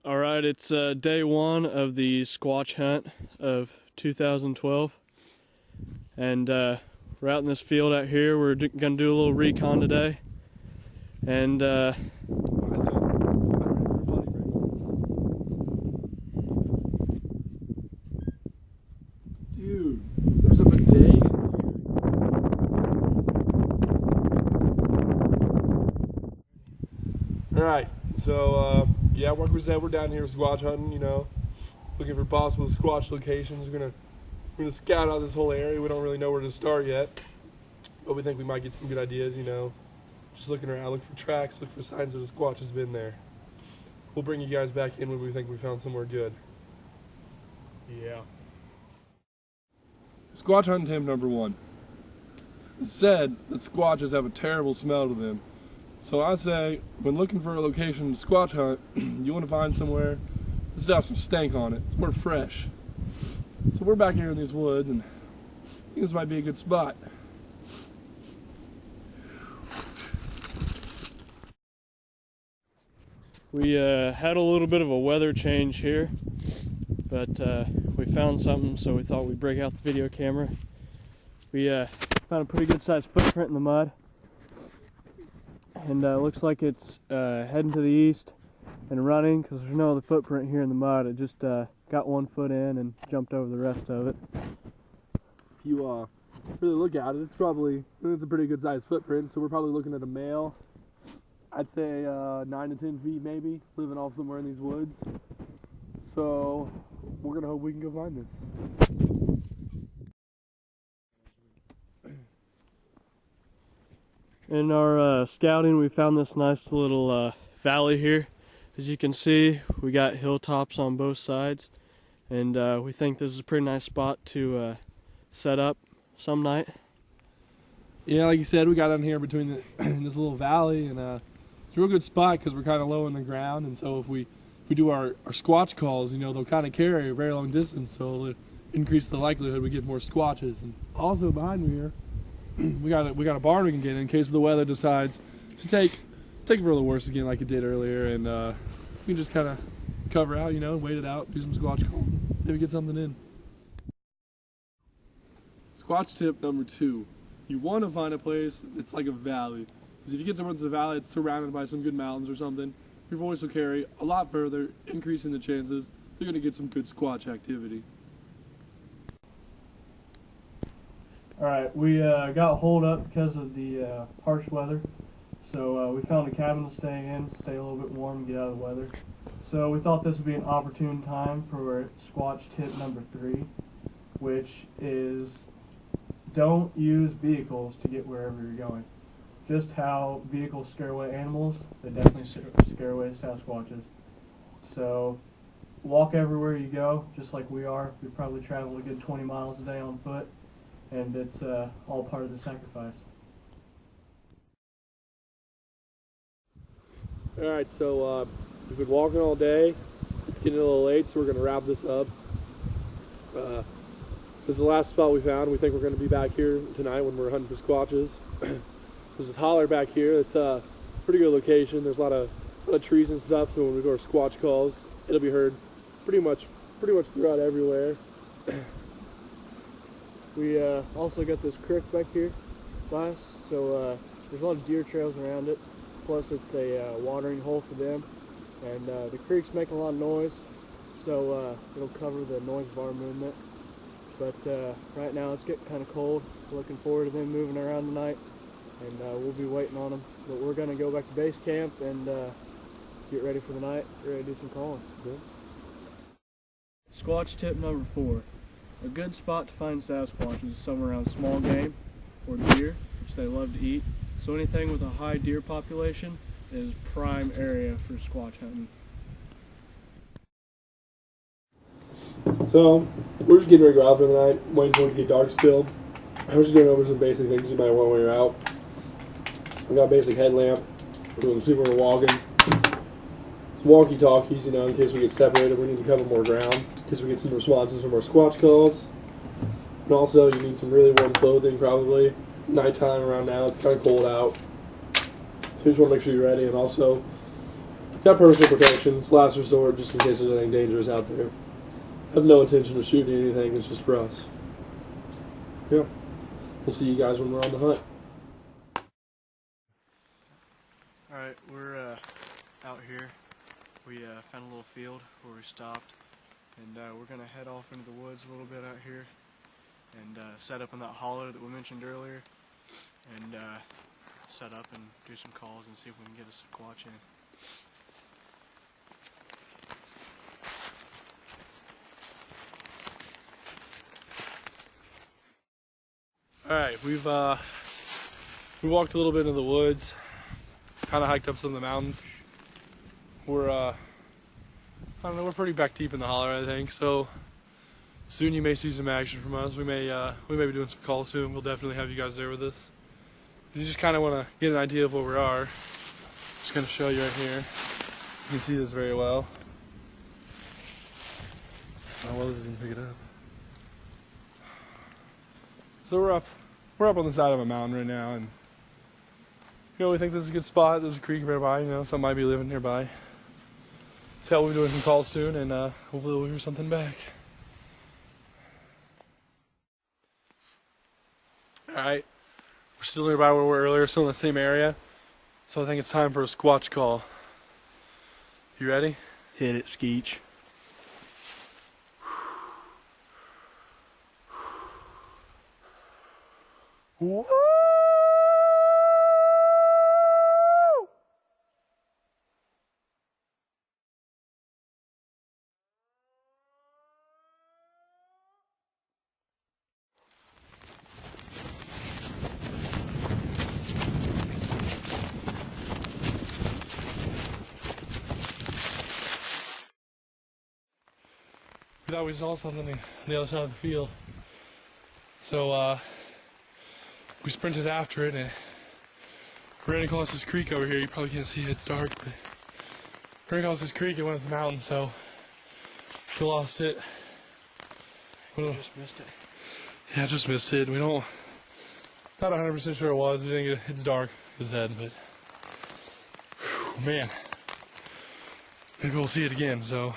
Alright, it's day one of the Squatch hunt of 2012. And we're out in this field out here. We're going to do a little recon today. And dude, there's a bidet in here. Alright, so yeah, like we said, we're down here squatch hunting, you know, looking for possible squatch locations. We're gonna scout out this whole area. We don't really know where to start yet, but we think we might get some good ideas, you know. Just looking around, look for tracks, look for signs that a squatch has been there. We'll bring you guys back in when we think we found somewhere good. Yeah. Squatch hunting tip number 1. It's said that squatches have a terrible smell to them. So I'd say, when looking for a location to squatch hunt, you want to find somewhere that's got some stank on it, somewhere fresh. So we're back here in these woods, and I think this might be a good spot. we had a little bit of a weather change here, but we found something, so we thought we'd break out the video camera. We found a pretty good sized footprint in the mud. And looks like it's heading to the east and running, because there's no other footprint here in the mud. It just got one foot in and jumped over the rest of it. If you really look at it, it's a pretty good sized footprint, so we're probably looking at a male. I'd say 9 to 10 feet maybe, living off somewhere in these woods. So we're going to hope we can go find this. In our scouting, we found this nice little valley here. As you can see, we got hilltops on both sides, and we think this is a pretty nice spot to set up some night. Yeah, like you said, we got down here between this little valley, and it's a real good spot because we're kind of low in the ground, and so if we do our squatch calls, you know, they'll kind of carry a very long distance, so it'll increase the likelihood we get more squatches. And also behind me here, we got a barn we can get in case the weather decides to take it for the worst again, like it did earlier, and we can just kind of cover out, you know, wait it out, do some squatch calling, maybe get something in. Squatch tip number 2: you want to find a place that's like a valley, because if you get somewhere that's a valley, it's surrounded by some good mountains or something, your voice will carry a lot further, increasing the chances you're going to get some good squatch activity. Alright, we got holed up because of the harsh weather, so we found a cabin to stay in, stay a little bit warm and get out of the weather. So we thought this would be an opportune time for Squatch tip number 3, which is don't use vehicles to get wherever you're going. Just how vehicles scare away animals, they definitely scare away Sasquatches. So walk everywhere you go, just like we are. We probably travel a good 20 miles a day on foot. And it's all part of the sacrifice. Alright, so we've been walking all day. It's getting a little late, so we're going to wrap this up. This is the last spot we found. We think we're going to be back here tonight when we're hunting for squatches. There's this holler back here. It's a pretty good location. There's a lot of trees and stuff, so when we do our squatch calls, it'll be heard pretty much throughout everywhere. We also got this creek back here, so there's a lot of deer trails around it. Plus, it's a watering hole for them, and the creek's making a lot of noise, so it'll cover the noise of our movement. But right now, it's getting kind of cold. Looking forward to them moving around tonight, and we'll be waiting on them. But we're going to go back to base camp and get ready for the night. Get ready to do some calling. Good. Squatch tip number 4. A good spot to find Sasquatches is somewhere around small game or deer, which they love to eat. So anything with a high deer population is prime area for Squatch hunting. So we're just getting ready to go out for the night, waiting for it to get dark still. We're just going over some basic things you might want when you're out. We got a basic headlamp. We're going to see where we're walking. Some walkie-talkies, you know, in case we get separated, we need to cover more ground, in case we get some responses from our squatch calls. And also, you need some really warm clothing, probably. Nighttime around now, it's kind of cold out. So you just want to make sure you're ready, and also got personal protection. It's last resort, just in case there's anything dangerous out there. Have no intention of shooting anything. It's just for us. Yeah. We'll see you guys when we're on the hunt. Alright, we're out here. We found a little field where we stopped, and we're going to head off into the woods a little bit out here and set up in that hollow that we mentioned earlier, and set up and do some calls and see if we can get a Squatch in. Alright, we walked a little bit into the woods, kind of hiked up some of the mountains. We're I don't know, we're pretty back deep in the holler, I think, so soon you may see some action from us. We may be doing some calls soon. We'll definitely have you guys there with us. You just kind of want to get an idea of where we are. Just going to show you right here. You can see this very well. How well does it even pick it up? So we're up on the side of a mountain right now, and we think this is a good spot. There's a creek nearby, some might be living nearby. So we'll be doing some calls soon, and hopefully we'll hear something back. Alright, we're still nearby where we were earlier, still in the same area. So I think it's time for a Squatch call. You ready? Hit it, Skeech. Whoa! We thought we saw something on the other side of the field. So we sprinted after it and ran across this creek over here. You probably can't see it, it's dark, but ran across this creek and went up the mountain, so we lost it. You just missed it. Yeah, just missed it. We don't, not 100% sure it was. We think it's dark, his head, but whew, man, maybe we'll see it again, so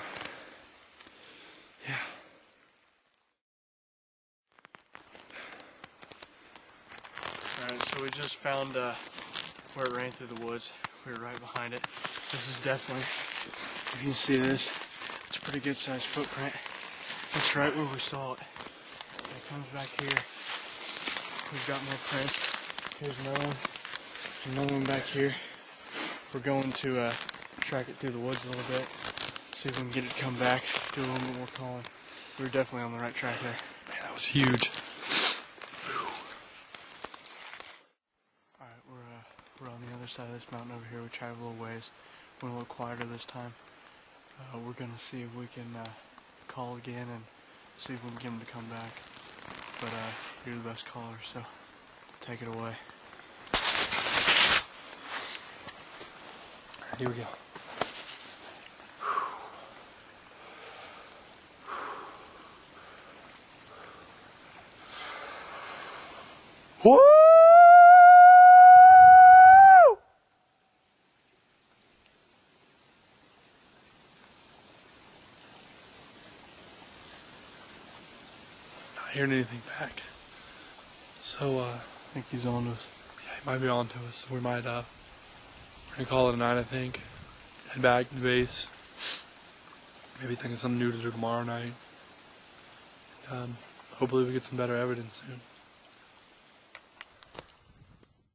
yeah. Alright, so we just found where it ran through the woods. We were right behind it. This is definitely, if you can see this, it's a pretty good sized footprint. That's right where we saw it. It comes back here. We've got more prints. Here's another one back here. We're going to track it through the woods a little bit, see if we can get it to come back, do a little bit more calling. We were definitely on the right track there. Man, that was huge. Alright, we're on the other side of this mountain over here. We traveled a little ways. Went a little quieter this time. We're going to see if we can call again and see if we can get him to come back. But you're the best caller, so take it away. Here we go. Woo! Not hearing anything back. So, I think he's on to us. yeah, he might be on to us. So we might, we're gonna call it a night, I think. Head back to the base. Maybe think of something new to do tomorrow night. Hopefully we get some better evidence soon.